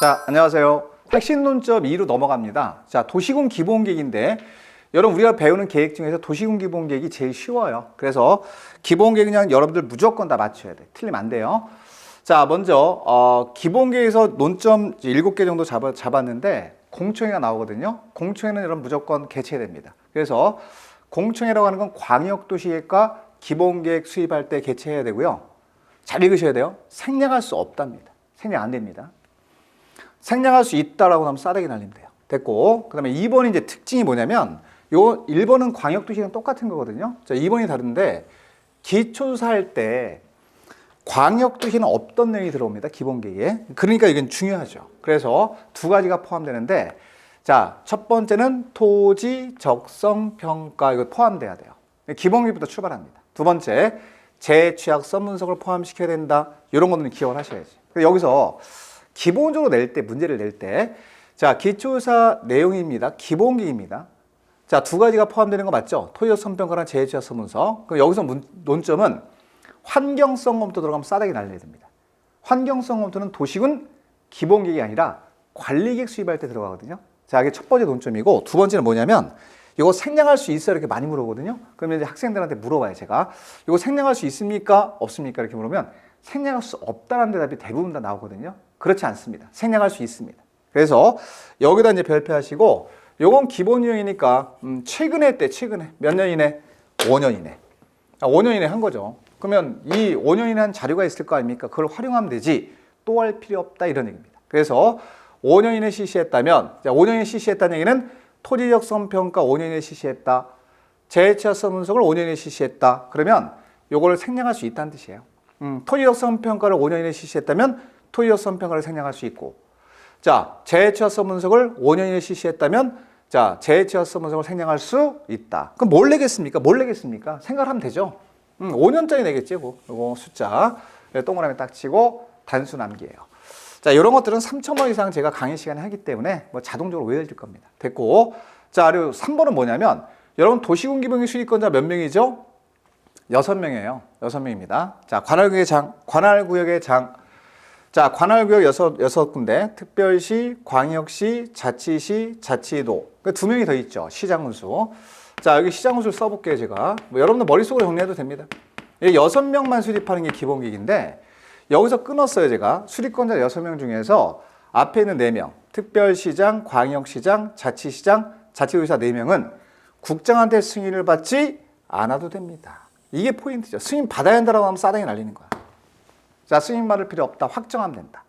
자, 안녕하세요. 핵심 논점 2로 넘어갑니다. 자, 도시군 기본계획인데 여러분 우리가 배우는 계획 중에서 도시군 기본계획이 제일 쉬워요. 그래서 기본계획 그냥 여러분들 무조건 다 맞춰야 돼. 틀리면 안 돼요. 자, 먼저 기본계획에서 논점 7개 정도 잡았는데 공청회가 나오거든요. 공청회는 여러분 무조건 개최해야 됩니다. 그래서 공청회라고 하는 건 광역도시계획과 기본계획 수립할 때 개최해야 되고요. 잘 읽으셔야 돼요. 생략할 수 없답니다. 생략 안 됩니다. 생략할 수 있다라고 하면 싸대기 날리면 돼요. 됐고, 그 다음에 2번이 이제 특징이 뭐냐면 요 1번은 광역도시랑 똑같은 거거든요. 자, 2번이 다른데 기초조사할 때 광역도시는 없던 내용이 들어옵니다. 기본계획에. 그러니까 이건 중요하죠. 그래서 두 가지가 포함되는데 자, 첫 번째는 토지 적성 평가 이거 포함돼야 돼요. 기본계획부터 출발합니다. 두 번째, 재취약서 분석을 포함시켜야 된다. 이런 거는 기억을 하셔야지. 여기서 기본적으로 낼 때, 문제를 낼 때, 자, 기초조사 내용입니다. 기본계획입니다. 자, 두 가지가 포함되는 거 맞죠? 토지적성 평가랑 재취약서 분석. 그럼 여기서 논점은 환경성 검토 들어가면 싸대기 날려야 됩니다. 환경성 검토는 도시군 기본계획이 아니라 관리계획 수립할 때 들어가거든요. 자, 이게 첫 번째 논점이고, 두 번째는 뭐냐면 이거 생략할 수 있어요? 이렇게 많이 물어보거든요. 그러면 이제 학생들한테 물어봐요, 제가. 이거 생략할 수 있습니까? 없습니까? 이렇게 물으면 생략할 수 없다는 대답이 대부분 다 나오거든요. 그렇지 않습니다. 생략할 수 있습니다. 그래서 여기다 이제 별표하시고, 요건 기본 유형이니까 최근에 했대, 최근에. 몇 년 이내? 5년 이내. 5년 이내 한 거죠. 그러면 이 5년 이내 한 자료가 있을 거 아닙니까? 그걸 활용하면 되지 또 할 필요 없다 이런 얘기입니다. 그래서 5년 이내 실시했다면, 자, 5년 이내 실시했다는 얘기는 토지적성 평가 5년 이내 실시했다. 재취약서 분석을 5년 이내 실시했다. 그러면 요거를 생략할 수 있다는 뜻이에요. 토지적성 평가를 5년 이내 실시했다면 토지적성 평가를 생략할 수 있고, 자, 재취약서 분석을 5년 이내 실시했다면, 자, 재취약서 분석을 생략할 수 있다. 그럼 뭘 내겠습니까? 뭘 내겠습니까? 생각하면 되죠. 5년짜리 내겠지, 뭐. 요거 숫자 동그라미 딱 치고 단수 남기예요. 자, 이런 것들은 3,000번 이상 제가 강의 시간에 하기 때문에 뭐 자동적으로 외워질 겁니다. 됐고, 자, 그리고 3번은 뭐냐면 여러분 도시군 기본계획 수립권자 몇 명이죠? 6명이에요. 6명입니다. 자, 관할구역의 장. 자, 관할구역 6군데, 특별시, 광역시, 자치시, 자치도. 그 2명이 더 있죠. 시장군수. 자, 여기 시장군수를 써볼게요, 제가. 뭐 여러분들 머릿속으로 정리해도 됩니다. 6명만 수립하는 게 기본계획인데, 여기서 끊었어요, 제가. 수립권자 6명 중에서 앞에 있는 4명, 특별시장, 광역시장, 자치시장, 자치도지사 4명은 국장한테 승인을 받지 않아도 됩니다. 이게 포인트죠. 승인 받아야 한다고 하면 싸당이 날리는 거야. 자, 승인 받을 필요 없다. 확정하면 된다.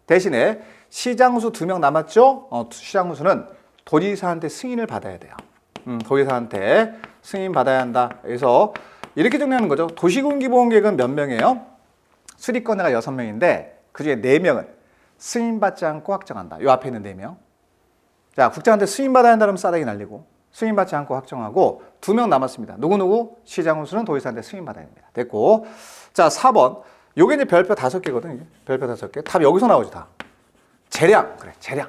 대신에 시장군수 2명 남았죠? 시장군수는 도지사한테 승인을 받아야 돼요. 도지사한테 승인 받아야 한다. 그래서 이렇게 정리하는 거죠. 도시군 기본계획은 몇 명이에요? 수립권자가 6명인데 그중에 4명은 승인받지 않고 확정한다. 요 앞에 있는 4명. 자, 국장한테 승인받아야 한다면 싸대기 날리고 승인받지 않고 확정하고 2명 남았습니다. 누구누구? 시장군수는 도지사한테 승인받아야 됩니다. 됐고, 자, 4번. 요게 이제 별표 5개거든요. 별표 5개. 답 여기서 나오죠, 다. 재량. 그래, 재량.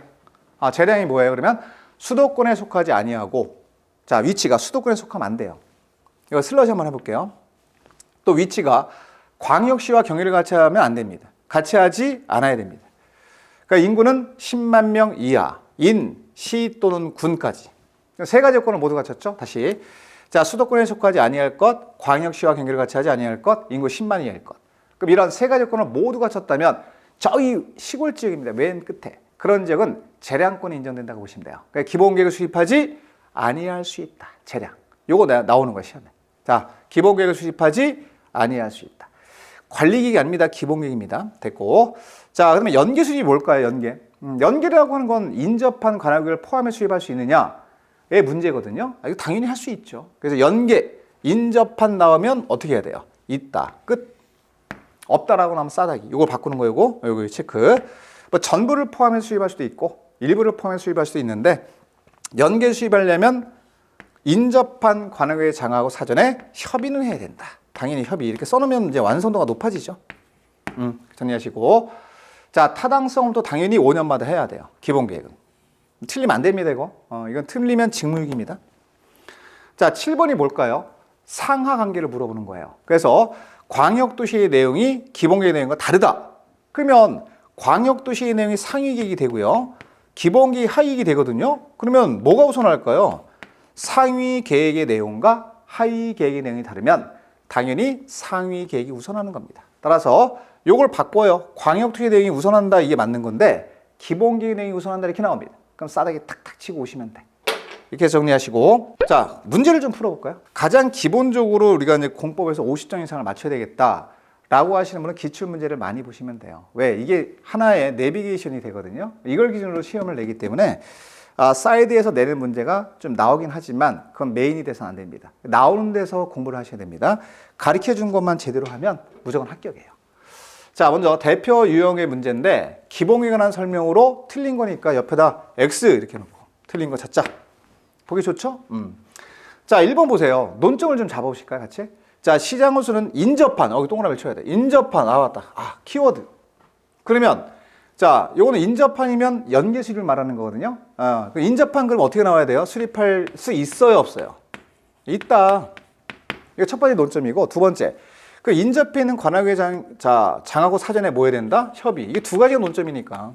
아, 재량이 뭐예요? 그러면 수도권에 속하지 아니하고, 자, 위치가 수도권에 속하면 안 돼요. 이거 슬러시 한번 해볼게요. 또 위치가 광역시와 경기를 같이 하면 안 됩니다. 같이 하지 않아야 됩니다. 그러니까 인구는 10만 명 이하, 인, 시 또는 군까지. 세 가지 요건을 모두 갖췄죠? 다시. 자, 수도권에 속하지 아니할 것, 광역시와 경기를 같이 하지 아니할 것, 인구 10만 이하일 것. 그럼 이런 세 가지 요건을 모두 갖췄다면 저희 시골 지역입니다. 맨 끝에. 그런 지역은 재량권이 인정된다고 보시면 돼요. 그러니까 기본계획을 수립하지 아니할 수 있다. 재량. 요거 나오는 거예요, 시험에. 자, 기본계획을 수립하지 아니할 수 있다. 관리계획이 아닙니다. 기본계획입니다. 됐고. 자, 그러면 연계 수립이 뭘까요? 연계. 연계라고 하는 건 인접한 관할구역을 포함해 수립할 수 있느냐의 문제거든요. 이거 당연히 할 수 있죠. 그래서 연계, 인접한 나오면 어떻게 해야 돼요? 있다. 끝. 없다라고 하면 싸다기. 이걸 바꾸는 거고, 요거 체크. 뭐 전부를 포함해 수립할 수도 있고, 일부를 포함해 수립할 수도 있는데, 연계 수립하려면 인접한 관할구역의 장하고 사전에 협의는 해야 된다. 당연히 협의. 이렇게 써놓으면 이제 완성도가 높아지죠. 정리하시고. 자, 타당성도 당연히 5년마다 해야 돼요. 기본계획은. 틀리면 안 됩니다, 이거. 이건 틀리면 직무유기입니다. 자, 7번이 뭘까요? 상하관계를 물어보는 거예요. 그래서 광역도시의 내용이 기본계획 내용과 다르다. 그러면 광역도시의 내용이 상위 계획이 되고요. 기본계획이 하위 계획이 되거든요. 그러면 뭐가 우선할까요? 상위 계획의 내용과 하위 계획의 내용이 다르면 당연히 상위 계획이 우선하는 겁니다. 따라서 요걸 바꿔요. 광역도시의 내용이 우선한다 이게 맞는 건데 기본계획의 내용이 우선한다 이렇게 나옵니다. 그럼 싸대기 탁탁 치고 오시면 돼. 이렇게 정리하시고 자 문제를 좀 풀어볼까요? 가장 기본적으로 우리가 이제 공법에서 50점 이상을 맞춰야 되겠다 라고 하시는 분은 기출문제를 많이 보시면 돼요. 왜? 이게 하나의 내비게이션이 되거든요. 이걸 기준으로 시험을 내기 때문에 사이드에서 내는 문제가 좀 나오긴 하지만 그건 메인이 돼서는 안 됩니다. 나오는 데서 공부를 하셔야 됩니다. 가르쳐 준 것만 제대로 하면 무조건 합격이에요. 자, 먼저 대표 유형의 문제인데 기본에 관한 설명으로 틀린 거니까 옆에다 X 이렇게 놓고 틀린 거 찾자. 보기 좋죠? 자, 1번 보세요. 논점을 좀 잡아보실까요, 같이? 자, 시장호수는 인접한. 여기 동그라미를 쳐야 돼. 인접한. 왔다. 키워드. 그러면 자, 요거는 인접한이면 연계수를 말하는 거거든요. 인접한 그럼 어떻게 나와야 돼요? 수립할 수 있어요, 없어요? 있다. 이게 첫 번째 논점이고 두 번째. 그 인접해 있는 관할구의 장하고 사전에 뭐 해야 된다? 협의. 이게 두 가지가 논점이니까.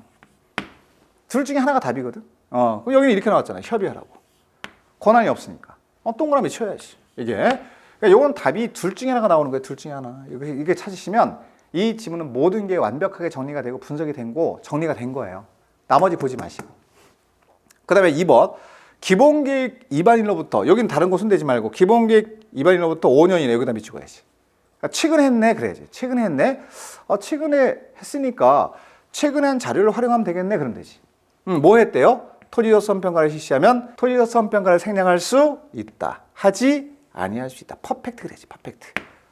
둘 중에 하나가 답이거든. 그럼 여기는 이렇게 나왔잖아요. 협의하라고. 권한이 없으니까. 동그라미 쳐야지. 이게. 그러니까 요건 답이 둘 중에 하나가 나오는 거예요. 둘 중에 하나. 이게 찾으시면 이 지문은 모든 게 완벽하게 정리가 되고 분석이 된 거, 정리가 된 거예요. 나머지 보지 마시고. 그 다음에 2번. 기본계획 위반일로부터, 여긴 다른 곳 손대지 말고 기본계획 위반일로부터 5년이네. 여기다 미치고 해야지. 그러니까 최근에 했네. 그래야지. 최근에 했네. 최근에 했으니까 최근에 한 자료를 활용하면 되겠네. 그러면 되지. 뭐 했대요? 토지조성 평가를 실시하면 토지조성 평가를 생략할 수 있다. 하지 아니할 수 있다. 퍼펙트 그래야지. 퍼펙트.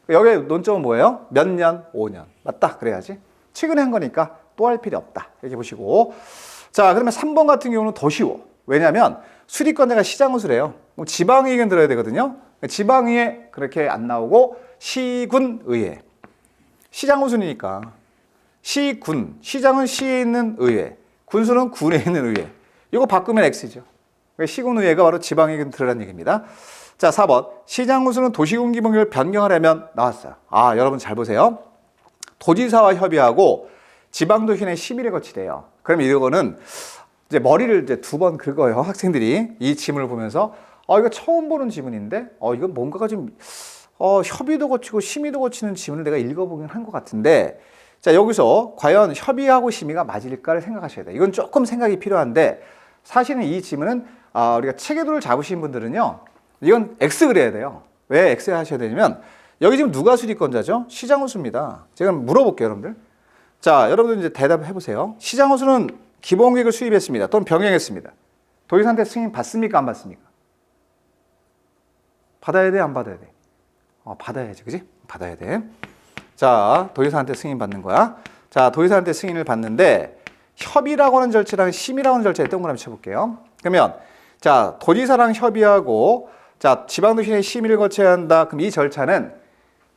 여기 논점은 뭐예요? 몇 년? 5년. 맞다. 그래야지. 최근에 한 거니까 또 할 필요 없다. 이렇게 보시고. 자, 그러면 3번 같은 경우는 더 쉬워. 왜냐하면 수립권자가 시장호수래요. 그럼 지방의 의견 들어야 되거든요. 지방의회 그렇게 안 나오고 시군의회. 시장호수니까 시군. 시장은 시에 있는 의회. 군수는 군에 있는 의회. 이거 바꾸면 X죠. 시군의회가 바로 지방의 의견 들으라는 얘기입니다. 자, 4번. 시장호수는 도시군 기본계획을 변경하려면 나왔어요. 여러분 잘 보세요. 도지사와 협의하고 지방도시내 심의를 거치래요. 그럼 이거는 이제 머리를 이제 두 번 긁어요. 학생들이 이 지문을 보면서 이거 처음 보는 지문인데 이건 뭔가가 좀 협의도 거치고 심의도 거치는 지문을 내가 읽어보긴 한 것 같은데 자, 여기서 과연 협의하고 심의가 맞을까를 생각하셔야 돼요. 이건 조금 생각이 필요한데 사실은 이 지문은 우리가 체계도를 잡으신 분들은요. 이건 X 그래야 돼요. 왜 X 하셔야 되냐면 여기 지금 누가 수립권자죠? 시장호수입니다. 제가 물어볼게요, 여러분들. 자, 여러분들 이제 대답해 보세요. 시장호수는 기본계획을 수립했습니다. 또는 병행했습니다. 도지사한테 승인 받습니까? 안 받습니까? 받아야 돼? 안 받아야 돼? 받아야지, 그지? 받아야 돼. 자, 도지사한테 승인 받는 거야. 자, 도지사한테 승인을 받는데 협의라고 하는 절차랑 심의라고 하는 절차에 동그라미 쳐볼게요. 그러면 자, 도지사랑 협의하고 자, 지방도시내 심의를 거쳐야 한다. 그럼 이 절차는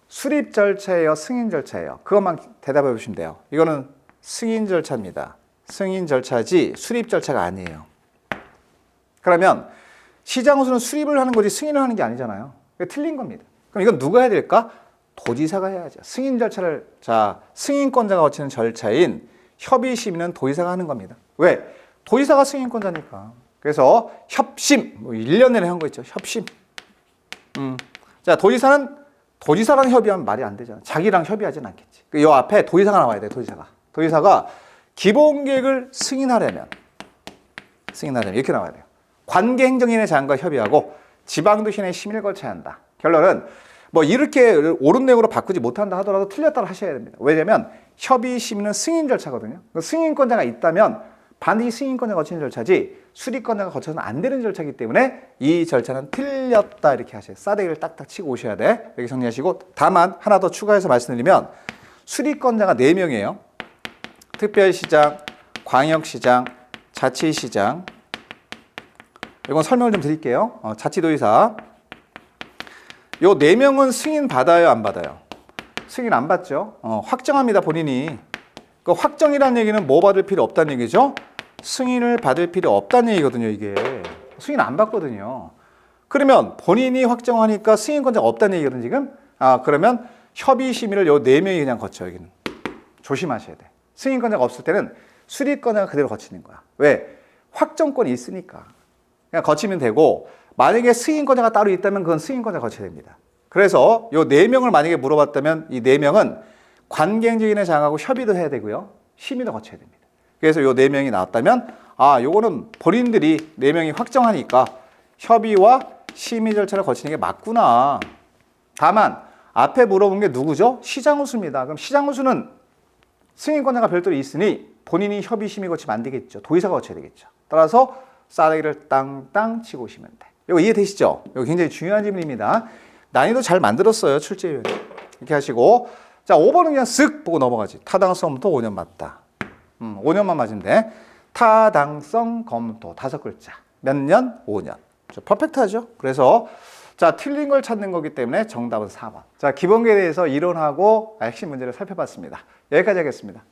수립 절차예요? 승인 절차예요? 그것만 대답해 보시면 돼요. 이거는 승인 절차입니다. 승인 절차지 수립 절차가 아니에요. 그러면 시장호수는 수립을 하는 거지 승인을 하는 게 아니잖아요. 틀린 겁니다. 그럼 이건 누가 해야 될까? 도지사가 해야죠. 승인 절차를 승인권자가 거치는 절차인 협의 심의는 도지사가 하는 겁니다. 왜? 도지사가 승인권자니까. 그래서 협심, 1년 내내 한 거 있죠. 협심. 자, 도지사랑 협의하면 말이 안 되잖아. 자기랑 협의하진 않겠지. 이 앞에 도지사가 나와야 돼, 도지사가. 도지사가 기본계획을 승인하려면 이렇게 나와야 돼요. 관계행정인의 장과 협의하고 지방도시내 심의를 거쳐야 한다. 결론은 이렇게 옳은 내용으로 바꾸지 못한다 하더라도 틀렸다고 하셔야 됩니다. 왜냐하면 협의 심의는 승인 절차거든요. 승인권자가 있다면 반드시 승인권자가 거치는 절차지 수립권자가 거쳐서는 안 되는 절차이기 때문에 이 절차는 틀렸다 이렇게 하셔요. 싸대기를 딱딱 치고 오셔야 돼. 이렇게 정리하시고 다만 하나 더 추가해서 말씀드리면 수립권자가 4명이에요. 특별시장, 광역시장, 자치시장. 이건 설명을 좀 드릴게요. 자치도지사. 요 4명은 승인 받아요, 안 받아요? 승인 안 받죠. 확정합니다, 본인이. 그 확정이라는 얘기는 뭐 받을 필요 없다는 얘기죠? 승인을 받을 필요 없다는 얘기거든요, 이게. 승인 안 받거든요. 그러면 본인이 확정하니까 승인권자가 없다는 얘기거든, 지금? 그러면 협의 심의를 요 4명이 그냥 거쳐, 여기는. 조심하셔야 돼. 승인권자가 없을 때는 수리권자가 그대로 거치는 거야. 왜? 확정권이 있으니까. 그냥 거치면 되고, 만약에 승인권자가 따로 있다면 그건 승인권자가 거쳐야 됩니다. 그래서 요 4명을 만약에 물어봤다면 이 4명은 관계행정인의 장하고 협의도 해야 되고요. 심의도 거쳐야 됩니다. 그래서 요 4명이 나왔다면 요거는 본인들이 4명이 확정하니까 협의와 심의 절차를 거치는 게 맞구나. 다만 앞에 물어본 게 누구죠? 시장우수입니다. 그럼 시장우수는 승인권자가 별도로 있으니 본인이 협의 심의 거치면 안 되겠죠. 도의사가 거쳐야 되겠죠. 따라서 싸대기를 땅땅 치고 오시면 돼. 이거 이해되시죠? 이거 굉장히 중요한 질문입니다. 난이도 잘 만들었어요. 출제위원. 이렇게 하시고, 자 5번은 그냥 쓱 보고 넘어가지. 타당성부터 5년 맞다. 5년만 맞으면 돼. 타당성 검토 5글자. 몇 년? 5년. 퍼펙트하죠? 그래서 자 틀린 걸 찾는 거기 때문에 정답은 4번. 자 기본계에 대해서 이론하고 핵심 문제를 살펴봤습니다. 여기까지 하겠습니다.